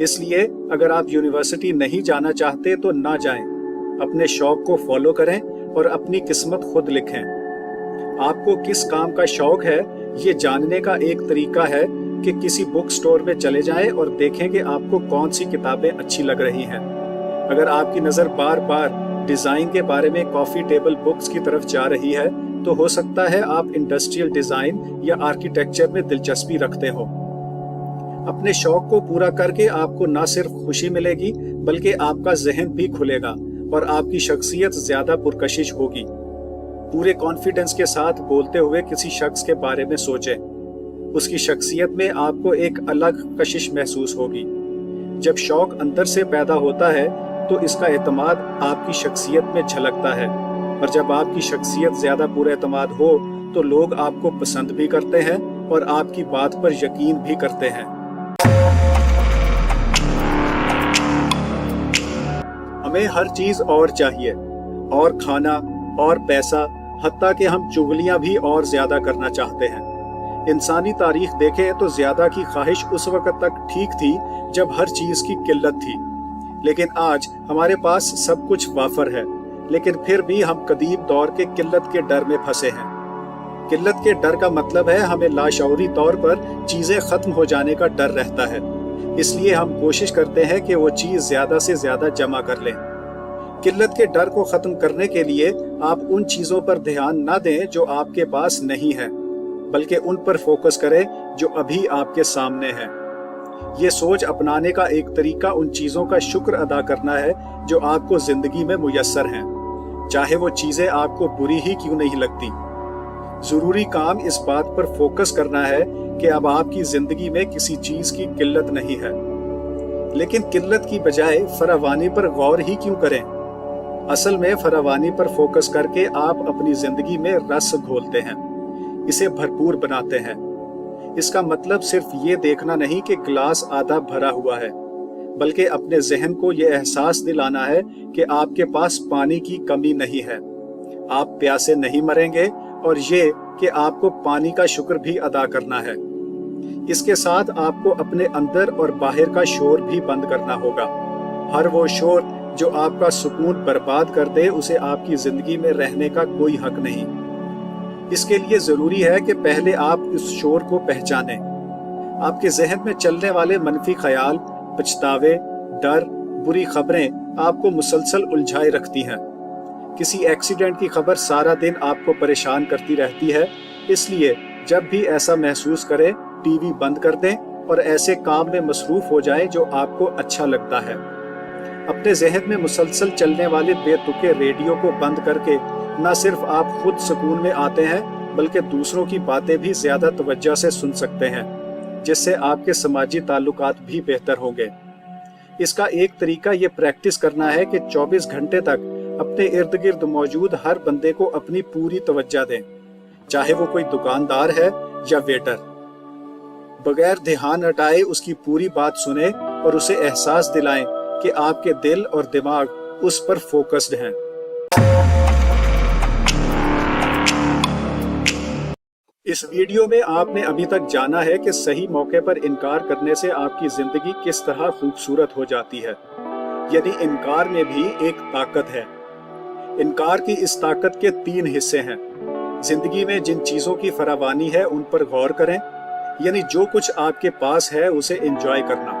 اس لیے اگر آپ یونیورسٹی نہیں جانا چاہتے تو نہ جائیں، اپنے شوق کو فالو کریں اور اپنی قسمت خود لکھیں۔ آپ کو کس کام کا شوق ہے یہ جاننے کا ایک طریقہ ہے کہ کسی بک سٹور میں چلے جائیں اور دیکھیں کہ آپ کو کون سی کتابیں اچھی لگ رہی ہیں۔ اگر آپ کی نظر بار بار ڈیزائن کے بارے میں کافی ٹیبل بکس کی طرف جا رہی ہے تو ہو سکتا ہے آپ انڈسٹریل ڈیزائن یا آرکیٹیکچر میں دلچسپی رکھتے ہو۔ اپنے شوق کو پورا کر کے آپ کو نہ صرف خوشی ملے گی بلکہ آپ کا ذہن بھی کھلے گا اور آپ کی شخصیت زیادہ پرکشش ہوگی۔ پورے کانفیڈنس کے ساتھ بولتے ہوئے کسی شخص کے بارے میں سوچیں، اس کی شخصیت میں آپ کو ایک الگ کشش محسوس ہوگی۔ جب شوق اندر سے پیدا ہوتا ہے تو اس کا اعتماد آپ کی شخصیت میں جھلکتا ہے، اور جب آپ کی شخصیت زیادہ پر اعتماد ہو تو لوگ آپ کو پسند بھی کرتے ہیں اور آپ کی بات پر یقین بھی کرتے ہیں۔ ہمیں ہر چیز اور چاہیے، اور کھانا اور پیسہ، حتیٰ کہ ہم چغلیاں بھی اور زیادہ کرنا چاہتے ہیں۔ انسانی تاریخ دیکھیں تو زیادہ کی خواہش اس وقت تک ٹھیک تھی جب ہر چیز کی قلت تھی، لیکن آج ہمارے پاس سب کچھ وافر ہے، لیکن پھر بھی ہم قدیم دور کے قلت کے ڈر میں پھنسے ہیں۔ قلت کے ڈر کا مطلب ہے ہمیں لاشعوری طور پر چیزیں ختم ہو جانے کا ڈر رہتا ہے، اس لیے ہم کوشش کرتے ہیں کہ وہ چیز زیادہ سے زیادہ جمع کر لیں۔ قلت کے ڈر کو ختم کرنے کے لیے آپ ان چیزوں پر دھیان نہ دیں جو آپ کے پاس نہیں ہے، بلکہ ان پر فوکس کریں جو ابھی آپ کے سامنے ہیں۔ یہ سوچ اپنانے کا ایک طریقہ ان چیزوں کا شکر ادا کرنا ہے جو آپ کو زندگی میں میسر ہیں، چاہے وہ چیزیں آپ کو بری ہی کیوں نہیں لگتی۔ ضروری کام اس بات پر فوکس کرنا ہے کہ اب آپ کی زندگی میں کسی چیز کی قلت نہیں ہے، لیکن قلت کی بجائے فراوانی پر غور ہی کیوں کریں؟ اصل میں فراوانی پر فوکس کر کے آپ اپنی زندگی میں رس گھولتے ہیں، اسے بھرپور بناتے ہیں۔ اس کا مطلب صرف یہ دیکھنا نہیں کہ گلاس آدھا بھرا ہوا ہے، بلکہ اپنے ذہن کو یہ احساس دلانا ہے کہ آپ کے پاس پانی کی کمی نہیں ہے، آپ پیاسے نہیں مریں گے، اور یہ کہ آپ کو پانی کا شکر بھی ادا کرنا ہے۔ اس کے ساتھ آپ کو اپنے اندر اور باہر کا شور بھی بند کرنا ہوگا۔ ہر وہ شور جو آپ کا سکون برباد کر دے اسے آپ کی زندگی میں رہنے کا کوئی حق نہیں۔ اس کے لیے ضروری ہے کہ پہلے آپ اس شور کو پہچانیں۔ آپ کے ذہن میں چلنے والے منفی خیال، پچھتاوے، ڈر، بری خبریں آپ کو مسلسل الجھائے رکھتی ہیں۔ کسی ایکسیڈنٹ کی خبر سارا دن آپ کو پریشان کرتی رہتی ہے، اس لیے جب بھی ایسا محسوس کریں ٹی وی بند کر دیں اور ایسے کام میں مصروف ہو جائیں جو آپ کو اچھا لگتا ہے۔ اپنے ذہن میں مسلسل چلنے والے بے تکے ریڈیو کو بند کر کے نہ صرف آپ خود سکون میں آتے ہیں بلکہ دوسروں کی باتیں بھی زیادہ توجہ سے سن سکتے ہیں، جس سے آپ کے سماجی تعلقات بھی بہتر ہوں گے۔ اس کا ایک طریقہ یہ پریکٹس کرنا ہے کہ 24 گھنٹے تک اپنے ارد گرد موجود ہر بندے کو اپنی پوری توجہ دیں، چاہے وہ کوئی دکاندار ہے یا ویٹر۔ بغیر دھیان ہٹائے اس کی پوری بات سنیں اور اسے احساس دلائیں کہ آپ کے دل اور دماغ اس پر فوکسڈ ہیں۔ اس ویڈیو میں آپ نے ابھی تک جانا ہے کہ صحیح موقع پر انکار کرنے سے آپ کی زندگی کس طرح خوبصورت ہو جاتی ہے، یعنی انکار میں بھی ایک طاقت ہے۔ انکار کی اس طاقت کے 3 حصے ہیں۔ زندگی میں جن چیزوں کی فراوانی ہے ان پر غور کریں، یعنی جو کچھ آپ کے پاس ہے اسے انجوائے کرنا،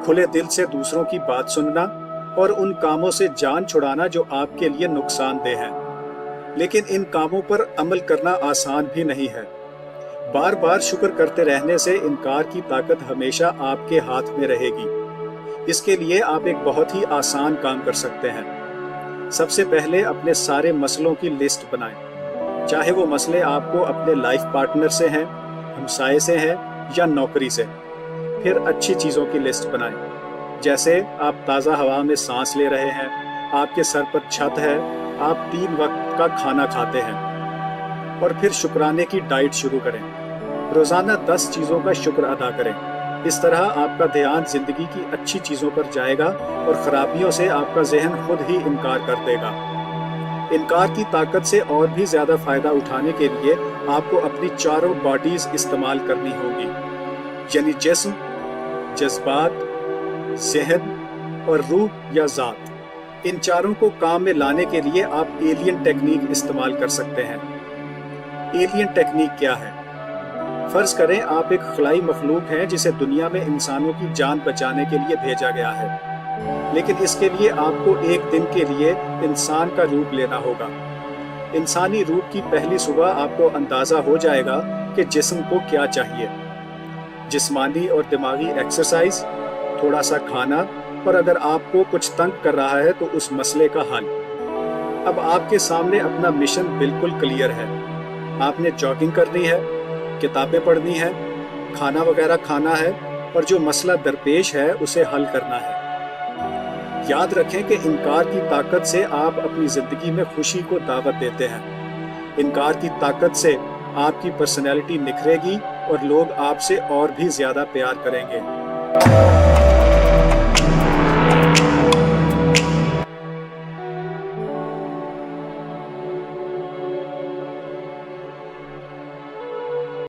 کھلے دل سے دوسروں کی بات سننا اور ان کاموں سے جان چھڑانا جو آپ کے لیے نقصان دہ ہیں۔ لیکن ان کاموں پر عمل کرنا آسان بھی نہیں ہے۔ بار بار شکر کرتے رہنے سے انکار کی طاقت ہمیشہ آپ کے ہاتھ میں رہے گی۔ اس کے لیے آپ ایک بہت ہی آسان کام کر سکتے ہیں۔ سب سے پہلے اپنے سارے مسئلوں کی لسٹ بنائیں، چاہے وہ مسئلے آپ کو اپنے لائف پارٹنر سے ہیں، ہمسائے سے ہیں یا نوکری سے۔ پھر اچھی چیزوں کی لسٹ بنائیں، جیسے آپ تازہ ہوا میں سانس لے رہے ہیں، آپ کے سر پر چھت ہے، آپ 3 وقت کا کھانا کھاتے ہیں۔ اور پھر شکرانے کی ڈائٹ شروع کریں، روزانہ 10 چیزوں کا شکر ادا کریں۔ اس طرح آپ کا دھیان زندگی کی اچھی چیزوں پر جائے گا اور خرابیوں سے آپ کا ذہن خود ہی انکار کر دے گا۔ انکار کی طاقت سے اور بھی زیادہ فائدہ اٹھانے کے لیے آپ کو اپنی چاروں باڈیز استعمال کرنی ہوگی، یعنی جسم، جذبات، ذہن اور روح یا ذات، ان چاروں کو کام میں لانے کے لیے آپ ایلین ٹیکنیک استعمال کر سکتے ہیں۔ ایلین ٹیکنیک کیا ہے؟ فرض کریں آپ ایک خلائی مخلوق ہیں جسے دنیا میں انسانوں کی جان بچانے کے لیے بھیجا گیا ہے، لیکن اس کے لیے آپ کو ایک دن کے لیے انسان کا روپ لینا ہوگا۔ انسانی روپ کی پہلی صبح آپ کو اندازہ ہو جائے گا کہ جسم کو کیا چاہیے۔ جسمانی اور دماغی ایکسرسائز، تھوڑا سا کھانا، اور اگر آپ کو کچھ تنگ کر رہا ہے تو اس مسئلے کا حل۔ اب آپ کے سامنے اپنا مشن بالکل کلیئر ہے۔ آپ نے جاگنگ کرنی ہے، کتابیں پڑھنی ہے، کھانا وغیرہ کھانا ہے، اور جو مسئلہ درپیش ہے اسے حل کرنا ہے۔ یاد رکھیں کہ انکار کی طاقت سے آپ اپنی زندگی میں خوشی کو دعوت دیتے ہیں۔ انکار کی طاقت سے آپ کی پرسنالٹی نکھرے گی اور لوگ آپ سے اور بھی زیادہ پیار کریں گے۔